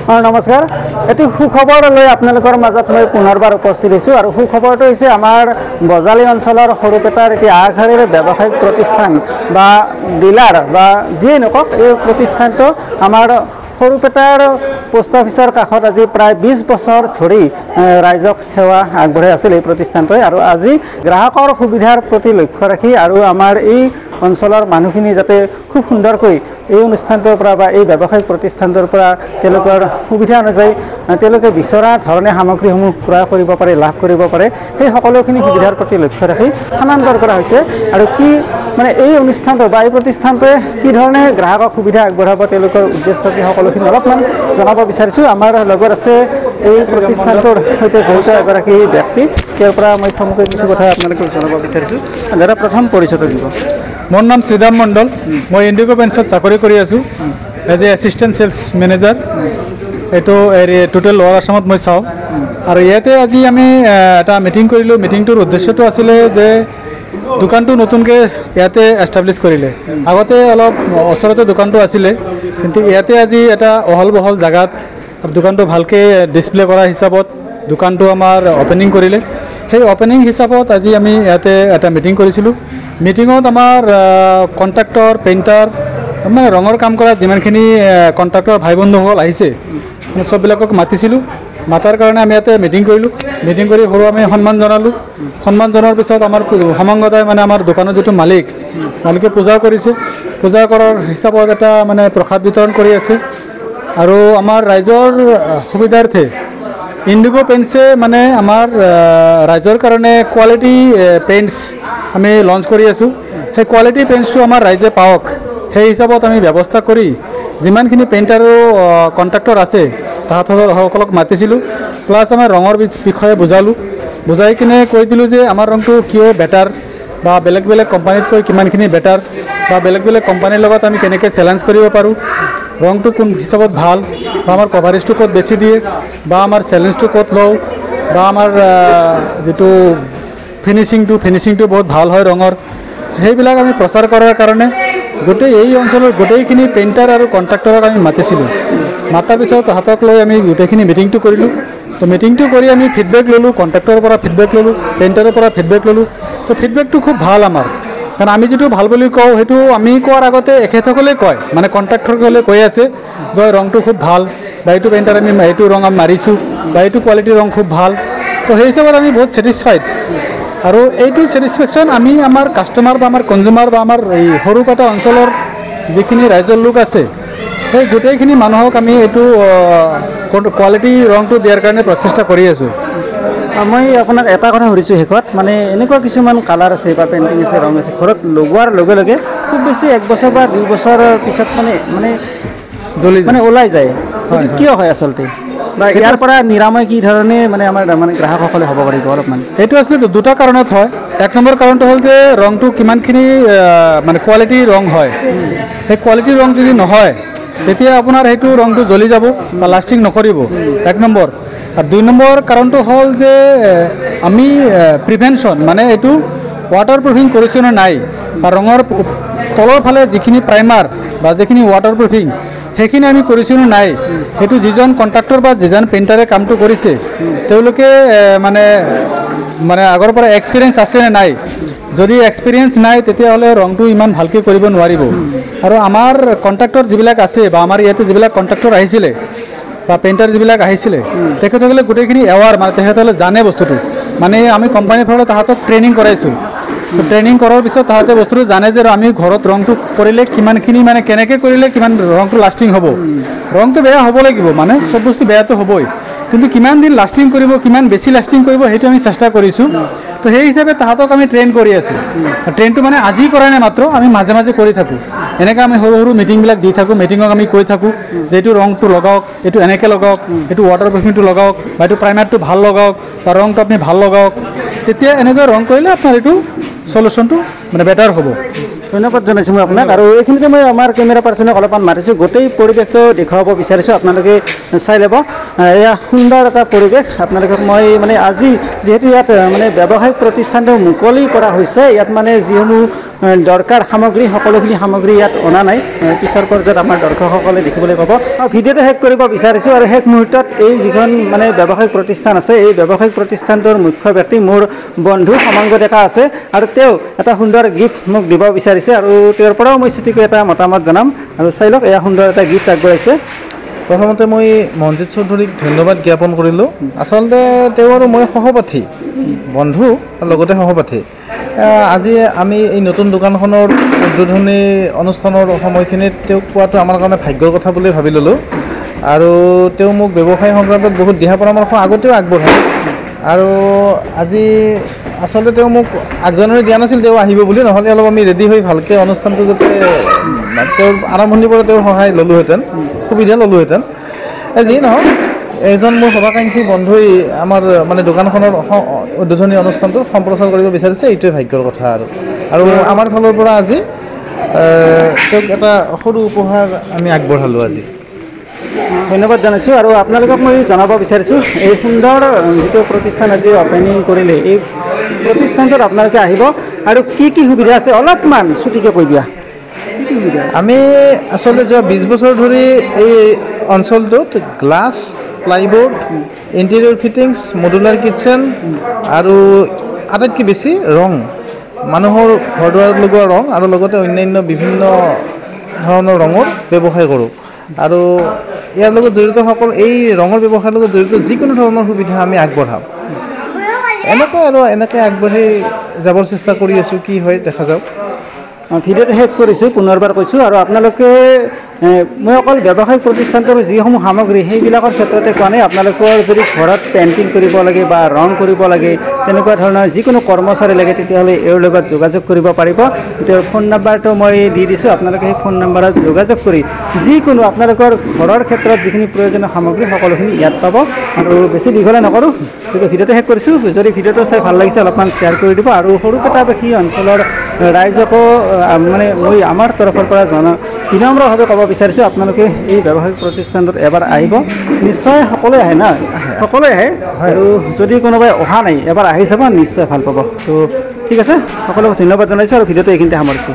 নমস্কাৰ এটি সুখবৰ লৈ আপোনালোকৰ মাজত মই পুনৰবাৰ উপস্থিত হৈছোঁ আৰু সুখবৰটো হৈছে আমাৰ বজালী অঞ্চলৰ সৰুপেটাৰ এটি আগশাৰীৰ ব্যৱসায়িক প্ৰতিষ্ঠান বা ডিলাৰ বা যিয়ে নকওক এই প্ৰতিষ্ঠানটো আমাৰ সৰুপেটাৰ পোষ্ট অফিচৰ কাষত আজি প্ৰায় 20 বছৰ ধৰি ৰাইজক সেৱা আগবঢ়াই আছিল এই প্ৰতিষ্ঠানটোৱে আৰু আজি গ্ৰাহকৰ সুবিধাৰ প্ৰতি লক্ষ্য ৰাখি আৰু আমাৰ এই অঞ্চলৰ মানুহখিনি যাতে খুব সুন্দৰকৈ এই অনুষ্ঠানটোৰ পৰা বা এই ব্যৱসায়িক প্ৰতিষ্ঠানটোৰ পৰা তেওঁলোকৰ সুবিধা অনুযায়ী তেওঁলোকে বিচৰা ধৰণে সামগ্ৰীসমূহ ক্ৰয় কৰিব পাৰে লাভ কৰিব পাৰে সেই সকলোখিনি সুবিধাৰ প্ৰতি লক্ষ্য ৰাখি স্থানান্তৰ কৰা হৈছে আৰু কি মানে এই অনুষ্ঠানটো বা এই প্ৰতিষ্ঠানটোৱে কি ধৰণে গ্ৰাহকক সুবিধা আগবঢ়াব তেওঁলোকৰ উদ্দেশ্য কি সকলোখিনি অলপমান জনাব বিচাৰিছোঁ। আমাৰ লগত আছে এই প্ৰতিষ্ঠানটোৰ সৈতে জড়িত এগৰাকী ব্যক্তি, তেওঁৰ পৰা মই চমুকৈ কিছু কথা আপোনালোকক জনাব বিচাৰিছোঁ। দাদা প্ৰথম পৰিচয়টো দিব। মোৰ নাম শ্ৰীৰাম মণ্ডল, মই ইণ্ডিগো পেইণ্টছত চাকৰি কৰি আছোঁ as a assistant sales manager. এইটো টোটেল লোৱাৰ আসামত মই চাওঁ আৰু ইয়াতে আজি আমি এটা মিটিং কৰিলোঁ। মিটিংটোৰ উদ্দেশ্যটো আছিলে যে দোকানটো নতুনকৈ ইয়াতে এষ্টাব্লিছ কৰিলে। আগতে অলপ ওচৰতে দোকানটো আছিলে, কিন্তু ইয়াতে আজি এটা অহল বহল জেগাত দোকানটো ভালকৈ ডিছপ্লে কৰা হিচাপত দোকানটো আমাৰ অপেনিং কৰিলে। সেই অপেনিং হিচাপত আজি আমি ইয়াতে এটা মিটিং কৰিছিলোঁ। মিটিঙত আমাৰ কণ্ট্ৰাক্টৰ, পেইণ্টাৰ, মানে ৰঙৰ কাম কৰা যিমানখিনি কণ্ট্ৰাক্টৰ ভাই বন্ধুসকল আহিছে চববিলাকক মাতিছিলোঁ। মাতাৰ কাৰণে আমি ইয়াতে মিটিং কৰিলোঁ। মিটিং কৰি সৰু আমি সন্মান জনালোঁ। সন্মান জনোৱাৰ পিছত আমাৰ সমাংগতাই মানে আমাৰ দোকানৰ যিটো মালিকে পূজা কৰিছে। পূজা কৰাৰ হিচাপত এটা মানে প্ৰসাদ বিতৰণ কৰি আছে আৰু আমাৰ ৰাইজৰ সুবিধাৰ্থে ইণ্ডিগো পেইণ্টছে মানে আমাৰ ৰাইজৰ কাৰণে কোৱালিটি পেইণ্টছ আমি লঞ্চ কৰি আছোঁ। সেই কোৱালিটি পেইণ্টছটো আমাৰ ৰাইজে পাওক সেই হিচাপত আমি ব্যৱস্থা কৰি যিমানখিনি পেইণ্টাৰ আৰু কণ্ট্ৰাক্টৰ আছে তাহাঁতসকলক মাতিছিলোঁ। প্লাছ আমাৰ ৰঙৰ বিষয়ে বুজাই কিনে কৈ দিলোঁ যে আমাৰ ৰংটো কিয় বেটাৰ বা বেলেগ বেলেগ কোম্পানীতকৈ কিমানখিনি বেটাৰ বা বেলেগ বেলেগ কোম্পানীৰ লগত আমি কেনেকৈ চেলেঞ্জ কৰিব পাৰোঁ, ৰংটো কোন হিচাপত ভাল বা আমাৰ কভাৰেজটো ক'ত বেছি দিয়ে বা আমাৰ চেলেঞ্জটো ক'ত লওঁ বা আমাৰ যিটো ফিনিচিংটো বহুত ভাল হয় ৰঙৰ, সেইবিলাক আমি প্ৰচাৰ কৰাৰ কাৰণে গোটেই এই অঞ্চলৰ গোটেইখিনি পেইণ্টাৰ আৰু কণ্ট্ৰাক্টৰক আমি মাতিছিলোঁ। মাতাৰ পিছত হাতক লৈ আমি গোটেইখিনি মিটিংটো কৰিলোঁ। তো মিটিংটো কৰি আমি ফিডবেক ল'লোঁ, কণ্ট্ৰাক্টৰৰ পৰা ফিডবেক ল'লোঁ, পেইণ্টাৰৰ পৰা ফিডবেক ল'লোঁ। তো ফিডবেকটো খুব ভাল আমাৰ, কাৰণ আমি যিটো ভাল বুলি কওঁ সেইটো আমি কোৱাৰ আগতে এখেতসকলে কয়, মানে কণ্ট্ৰাক্টৰসকলে কৈ আছে যে ৰংটো খুব ভাল বা এইটো পেইণ্টাৰ আমি এইটো ৰং আমি মাৰিছোঁ বা এইটো কোৱালিটিৰ ৰং খুব ভাল। তো সেই হিচাপত আমি বহুত ছেটিছফাইড আৰু এইটো ছেটিছফেকশ্যন আমি আমাৰ কাষ্টমাৰ বা আমাৰ কনজিউমাৰ বা আমাৰ এই সৰুপেটা অঞ্চলৰ যিখিনি ৰাইজৰ লোক আছে সেই গোটেইখিনি মানুহক আমি এইটো কোৱালিটি ৰংটো দিয়াৰ কাৰণে প্ৰচেষ্টা কৰি আছোঁ। মই আপোনাক এটা কথা সুধিছোঁ শেষত, মানে এনেকুৱা কিছুমান কালাৰ আছে বা পেইণ্টিং আছে, ৰং আছে, ঘৰত লগোৱাৰ লগে লগে খুব বেছি 1 বছৰ বা 2 বছৰৰ পিছত মানে ওলাই যায়। কিয় হয় আচলতে বা ইয়াৰ পৰা নিৰাময় কি ধৰণে মানে আমাৰ মানে গ্ৰাহকসকলে হ'ব পাৰিব অলপমান? এইটো আচলতে দুটা কাৰণত হয়। 1 নম্বৰ কাৰণটো হ'ল যে ৰংটো কিমানখিনি মানে কোৱালিটিৰ ৰং হয়। সেই কোৱালিটিৰ ৰং যদি নহয় তেতিয়া আপোনাৰ সেইটো ৰংটো জ্বলি যাব বা লাষ্টিং নকৰিব, 1 নম্বৰ। আৰু 2 নম্বৰ কাৰণটো হ'ল যে আমি প্ৰিভেনশ্যন মানে এইটো ৱাটাৰ প্ৰুফিং কৰিছোঁ নে নাই বা ৰঙৰ তলৰ ফালে যিখিনি প্ৰাইমাৰ বা যিখিনি ৱাটাৰ প্ৰুফিং সেইখিনি আমি কৰিছোঁ নে নাই, সেইটো যিজন কণ্ট্ৰাক্টৰ বা যিজন পেইণ্টাৰে কামটো কৰিছে তেওঁলোকে মানে আগৰ পৰা এক্সপিৰিয়েঞ্চ আছে নে নাই। যদি এক্সপিৰিয়েঞ্চ নাই তেতিয়াহ'লে ৰংটো ইমান ভালকৈ কৰিব নোৱাৰিব। আৰু আমাৰ কণ্ট্ৰাক্টৰ যিবিলাক আছে বা আমাৰ ইয়াতে যিবিলাক কণ্ট্ৰাক্টৰ আহিছিলে বা পেইণ্টাৰ যিবিলাক আহিছিলে তেখেতসকলে গোটেইখিনি এৱাৰ, মানে তেখেতসকলে জানে বস্তুটো, মানে আমি কোম্পানীৰ ফালে তাহাঁতক ট্ৰেইনিং কৰাইছোঁ। ট্ৰেইনিং কৰাৰ পিছত তাহাঁতে বস্তুটো জানে যে আমি ঘৰত ৰংটো কৰিলে কিমানখিনি মানে কেনেকৈ কৰিলে কিমান ৰংটো লাষ্টিং হ'ব। ৰংটো বেয়া হ'ব লাগিব, মানে চব বস্তু বেয়াটো হ'বই, কিন্তু কিমান দিন লাষ্টিং কৰিব, কিমান বেছি লাষ্টিং কৰিব সেইটো আমি চেষ্টা কৰিছোঁ। তো সেই হিচাপে তাহাঁতক আমি ট্ৰেইন কৰি আছোঁ। ট্ৰেইনটো মানে আজি কৰা নাই মাত্ৰ, আমি মাজে মাজে কৰি থাকোঁ। এনেকৈ আমি সৰু সৰু মিটিংবিলাক দি থাকোঁ। মিটিঙক আমি কৈ থাকোঁ যে এইটো ৰংটো লগাওক, এইটো এনেকৈ লগাওক, এইটো ৱাটাৰ প্ৰুফিংটো লগাওক বা এইটো প্ৰাইমাৰটো ভাল লগাওক বা ৰংটো আপুনি ভাল লগাওক। তেতিয়া এনেকৈ ৰং কৰিলে আপোনাৰ এইটো সলিউশ্যনটো মানে বেটাৰ হ'ব। ধন্যবাদ জনাইছোঁ মই আপোনাক। আৰু এইখিনিতে মই আমাৰ কেমেৰা পাৰ্চনক অলপমান মাতিছোঁ, গোটেই পৰিৱেশটো দেখুৱাব বিচাৰিছোঁ, আপোনালোকে চাই ল'ব। এয়া সুন্দৰ এটা পৰিৱেশ আপোনালোকক মই মানে আজি যিহেতু ইয়াত মানে ব্যৱসায়িক প্ৰতিষ্ঠানটো মুকলি কৰা হৈছে ইয়াত মানে যিসমূহ দৰকাৰ সামগ্ৰী সকলোখিনি সামগ্ৰী ইয়াত অনা নাই পিছৰ পৰ্যায়ত আমাৰ দৰ্শকসকলে দেখিবলৈ পাব ভিডিঅ'টো শেষ কৰিব বিচাৰিছোঁ আৰু শেষ মুহূৰ্তত এই যিখন মানে ব্যৱসায়িক প্ৰতিষ্ঠান আছে এই ব্যৱসায়িক প্ৰতিষ্ঠানটোৰ মুখ্য ব্যক্তি মোৰ বন্ধু সমংগ ডেকা আছে আৰু তেওঁ এটা সুন্দৰ গিফ্ট মোক দিব বিচাৰিছে আৰু তেওঁৰ পৰাও মই ছুটিকৈ এটা মতামত জনাম আৰু চাই লওক এয়া সুন্দৰ এটা গিফ্ট আগবঢ়াইছে প্ৰথমতে মই মনজিত চৌধুৰীক ধন্যবাদ জ্ঞাপন কৰিলোঁ আচলতে তেওঁ আৰু মই সহপাঠী বন্ধু আৰু লগতে সহপাঠী আজি আমি এই নতুন দোকানখনৰ উদ্বোধনী অনুষ্ঠানৰ সময়খিনিত তেওঁক পোৱাটো আমাৰ কাৰণে ভাগ্যৰ কথা বুলি ভাবি ল'লোঁ আৰু তেওঁ মোক ব্যৱসায় সংক্ৰান্তত বহুত দিহা পৰামৰ্শ আগতেও আগবঢ়ায় আৰু আজি আচলতে তেওঁ মোক আগজাননী দিয়া নাছিল তেওঁ আহিব বুলি নহ'লে অলপ আমি ৰেডি হৈ ভালকৈ অনুষ্ঠানটো যাতে তেওঁৰ আৰম্ভণিৰ পৰা তেওঁৰ সহায় ল'লোহেঁতেন সুবিধা ল'লোহেঁতেন যি নহওক এজন মোৰ সভাকাংক্ষী বন্ধুই আমাৰ মানে দোকানখনৰ উদ্বোধনী অনুষ্ঠানটো সম্প্ৰচাৰ কৰিব বিচাৰিছে এইটোৱে ভাগ্যৰ কথা আৰু আমাৰ ফালৰ পৰা আজি তেওঁক এটা সৰু উপহাৰ আমি আগবঢ়ালোঁ আজি ধন্যবাদ জনাইছোঁ আৰু আপোনালোকক মই জনাব বিচাৰিছোঁ এই সুন্দৰ যিটো প্ৰতিষ্ঠান আজি অপেনিং কৰিলে এই প্ৰতিষ্ঠানটোত আপোনালোকে আহিব আৰু কি কি সুবিধা আছে অলপমান ছুটিকৈ কৈ দিয়া আমি আচলতে যোৱা 20 বছৰ ধৰি এই অঞ্চলটোত glass plyboard interior fittings modular kitchen আৰু আটাইতকৈ বেছি ৰং মানুহৰ ঘৰ দুৱাৰত লগোৱা ৰং আৰু লগতে অন্যান্য বিভিন্ন ধৰণৰ ৰঙৰ ব্যৱসায় কৰোঁ আৰু ইয়াৰ লগত জড়িত সকল এই ৰঙৰ ব্যৱসায়ৰ লগত জড়িত যিকোনো ধৰণৰ সুবিধা আমি আগবঢ়াম এনেকৈ আগবাঢ়ি যাবৰ চেষ্টা কৰি আছোঁ কি হয় দেখা যাওক ভিডিঅ'টো শেষ কৰিছোঁ পুনৰবাৰ কৈছোঁ আৰু আপোনালোকে মই অকল ব্যৱসায়িক প্ৰতিষ্ঠানটোৰ যিসমূহ সামগ্ৰী সেইবিলাকৰ ক্ষেত্ৰতে কোৱা নাই আপোনালোকৰ যদি ঘৰত পেইণ্টিং কৰিব লাগে বা ৰং কৰিব লাগে তেনেকুৱা ধৰণৰ যিকোনো কৰ্মচাৰী লাগে তেতিয়াহ'লে এওঁৰ লগত যোগাযোগ কৰিব পাৰিব তেওঁৰ ফোন নাম্বাৰটো মই দি দিছোঁ আপোনালোকে সেই ফোন নাম্বাৰত যোগাযোগ কৰি যিকোনো আপোনালোকৰ ঘৰৰ ক্ষেত্ৰত যিখিনি প্ৰয়োজনীয় সামগ্ৰী সকলোখিনি ইয়াত পাব আৰু বেছি দীঘলে নকৰোঁ গতিকে ভিডিঅ'টো শেষ কৰিছোঁ যদি ভিডিঅ'টো চাই ভাল লাগিছে অলপমান শ্বেয়াৰ কৰি দিব আৰু সৰুপেটাবাসী অঞ্চলৰ ৰাইজকো মানে মই আমাৰ তৰফৰ পৰা বিনম্ৰভাৱে ক'ব বিচাৰিছোঁ আপোনালোকে এই ব্যৱসায়িক প্ৰতিষ্ঠানটোত এবাৰ আহিব নিশ্চয় সকলোৱে আহে না সকলোৱে আহে আৰু যদি কোনোবাই অহা নাই এবাৰ আহি চাব নিশ্চয় ভাল পাব তো ঠিক আছে সকলোকে ধন্যবাদ জনাইছোঁ আৰু ভিডিঅ'টো এইখিনিতে সামৰিছোঁ